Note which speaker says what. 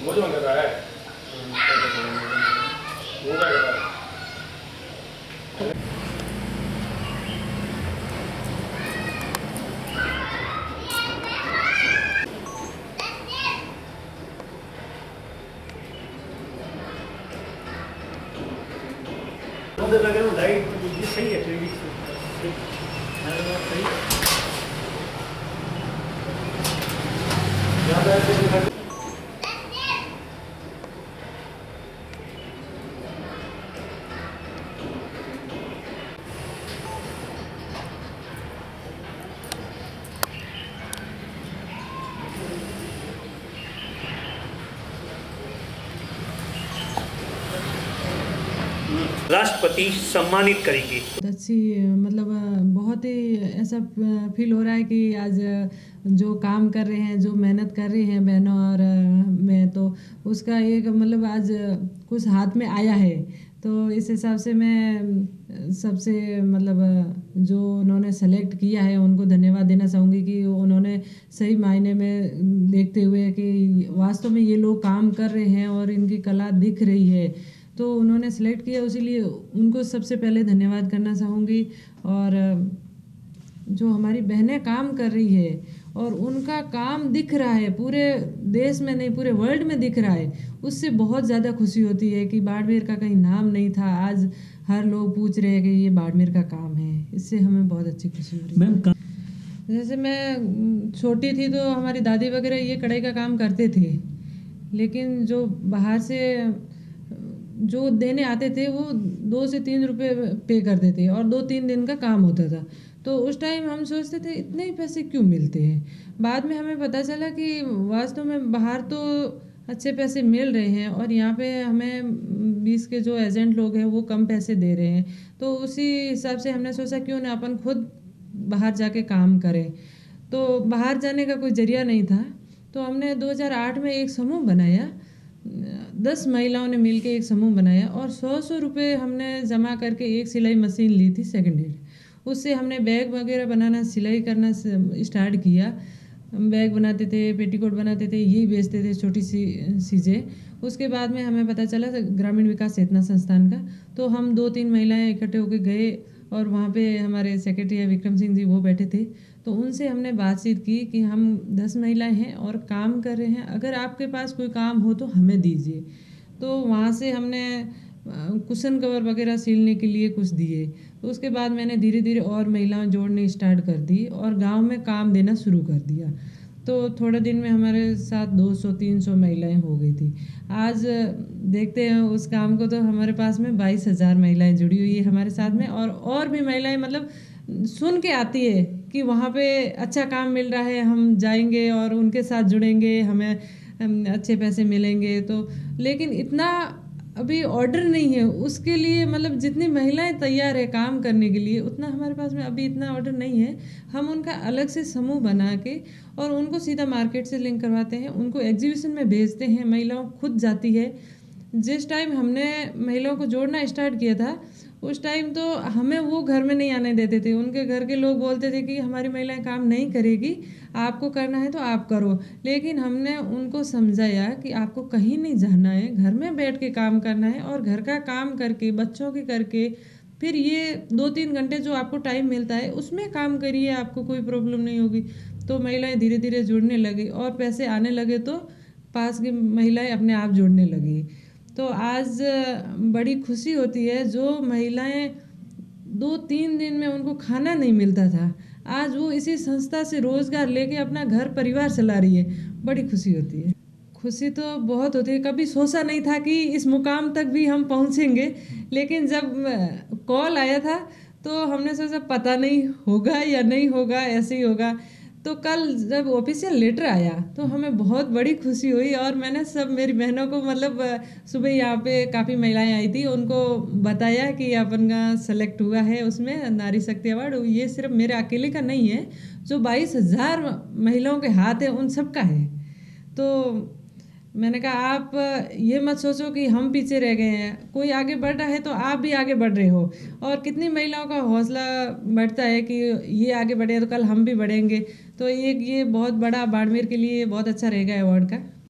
Speaker 1: मुझे मन कर रहा है वो क्या कर रहा है।
Speaker 2: लाइट सही है, सही राष्ट्रपति सम्मानित करेंगे।
Speaker 3: अच्छी मतलब बहुत ही ऐसा फील हो रहा है कि आज जो काम कर रहे हैं, जो मेहनत कर रही हैं बहनों और मैं, तो उसका एक मतलब आज कुछ हाथ में आया है। तो इस हिसाब से मैं सबसे मतलब जो उन्होंने सेलेक्ट किया है उनको धन्यवाद देना चाहूँगी कि उन्होंने सही मायने में देखते हुए कि वास्तव में ये लोग काम कर रहे हैं और इनकी कला दिख रही है, तो उन्होंने सेलेक्ट किया, इसीलिए उनको सबसे पहले धन्यवाद करना चाहूँगी। और जो हमारी बहनें काम कर रही है और उनका काम दिख रहा है, पूरे देश में नहीं पूरे वर्ल्ड में दिख रहा है, उससे बहुत ज़्यादा खुशी होती है कि बाड़मेर का कहीं नाम नहीं था, आज हर लोग पूछ रहे हैं कि ये बाड़मेर का काम है। इससे हमें बहुत अच्छी खुशी हो रही है। जैसे मैं छोटी थी तो हमारी दादी वगैरह ये कढ़ाई का काम करते थे, लेकिन जो बाहर से जो देने आते थे वो 2 से 3 रुपए पे करते थे और 2-3 दिन का काम होता था। तो उस टाइम हम सोचते थे इतने ही पैसे क्यों मिलते हैं। बाद में हमें पता चला कि वास्तव में बाहर तो अच्छे पैसे मिल रहे हैं और यहाँ पे हमें 20 के जो एजेंट लोग हैं वो कम पैसे दे रहे हैं। तो उसी हिसाब से हमने सोचा क्यों ना अपन खुद बाहर जाके काम करें। तो बाहर जाने का कोई जरिया नहीं था, तो हमने 2008 में एक समूह बनाया। 10 महिलाओं ने मिलकर एक समूह बनाया और 100 रुपये हमने जमा करके एक सिलाई मशीन ली थी सेकंड हैंड। उससे हमने बैग वगैरह बनाना, सिलाई करना स्टार्ट किया। हम बैग बनाते थे, पेटीकोट बनाते थे, यही बेचते थे छोटी सी चीज़ें। उसके बाद में हमें पता चला ग्रामीण विकास चेतना संस्थान का, तो हम 2-3 महिलाएं इकट्ठे होकर गए और वहाँ पे हमारे सेक्रेटरी विक्रम सिंह जी वो बैठे थे। तो उनसे हमने बातचीत की कि हम 10 महिलाएं हैं और काम कर रहे हैं, अगर आपके पास कोई काम हो तो हमें दीजिए। तो वहाँ से हमने कुशन कवर वगैरह सिलने के लिए कुछ दिए। तो उसके बाद मैंने धीरे धीरे और महिलाएं जोड़ने स्टार्ट कर दी और गांव में काम देना शुरू कर दिया। तो थोड़े दिन में हमारे साथ 200-300 महिलाएं हो गई थी। आज देखते हैं उस काम को, तो हमारे पास में 22,000 महिलाएं जुड़ी हुई है हमारे साथ में। और भी महिलाएं मतलब सुन के आती है कि वहाँ पे अच्छा काम मिल रहा है, हम जाएंगे और उनके साथ जुड़ेंगे, हमें अच्छे पैसे मिलेंगे। तो लेकिन इतना अभी ऑर्डर नहीं है उसके लिए, मतलब जितनी महिलाएं तैयार है काम करने के लिए उतना हमारे पास में अभी इतना ऑर्डर नहीं है। हम उनका अलग से समूह बना के और उनको सीधा मार्केट से लिंक करवाते हैं, उनको एग्जीबिशन में भेजते हैं, महिलाओं खुद जाती है। जिस टाइम हमने महिलाओं को जोड़ना स्टार्ट किया था उस टाइम तो हमें वो घर में नहीं आने देते थे। उनके घर के लोग बोलते थे कि हमारी महिलाएं काम नहीं करेगी, आपको करना है तो आप करो। लेकिन हमने उनको समझाया कि आपको कहीं नहीं जाना है, घर में बैठ के काम करना है और घर का काम करके बच्चों के करके फिर ये 2-3 घंटे जो आपको टाइम मिलता है उसमें काम करिए, आपको कोई प्रॉब्लम नहीं होगी। तो महिलाएं धीरे धीरे जुड़ने लगी और पैसे आने लगे तो पास की महिलाएं अपने आप जुड़ने लगी। तो आज बड़ी खुशी होती है, जो महिलाएं 2-3 दिन में उनको खाना नहीं मिलता था, आज वो इसी संस्था से रोज़गार लेके अपना घर परिवार चला रही है। बड़ी खुशी होती है। खुशी तो बहुत होती है, कभी सोचा नहीं था कि इस मुकाम तक भी हम पहुंचेंगे। लेकिन जब कॉल आया था तो हमने सोचा पता नहीं होगा या नहीं होगा, ऐसे ही होगा। तो कल जब ऑफिशियल लेटर आया तो हमें बहुत बड़ी खुशी हुई, और मैंने सब मेरी बहनों को मतलब सुबह यहाँ पे काफ़ी महिलाएं आई थी, उनको बताया कि अपन का सेलेक्ट हुआ है उसमें नारी शक्ति अवार्ड। ये सिर्फ मेरे अकेले का नहीं है, जो 22,000 महिलाओं के हाथ है उन सब का है। तो मैंने कहा आप ये मत सोचो कि हम पीछे रह गए हैं, कोई आगे बढ़ रहा है तो आप भी आगे बढ़ रहे हो, और कितनी महिलाओं का हौसला बढ़ता है कि ये आगे बढ़े तो कल हम भी बढ़ेंगे। तो एक ये बहुत बड़ा बाड़मेर के लिए बहुत अच्छा रहेगा अवार्ड का।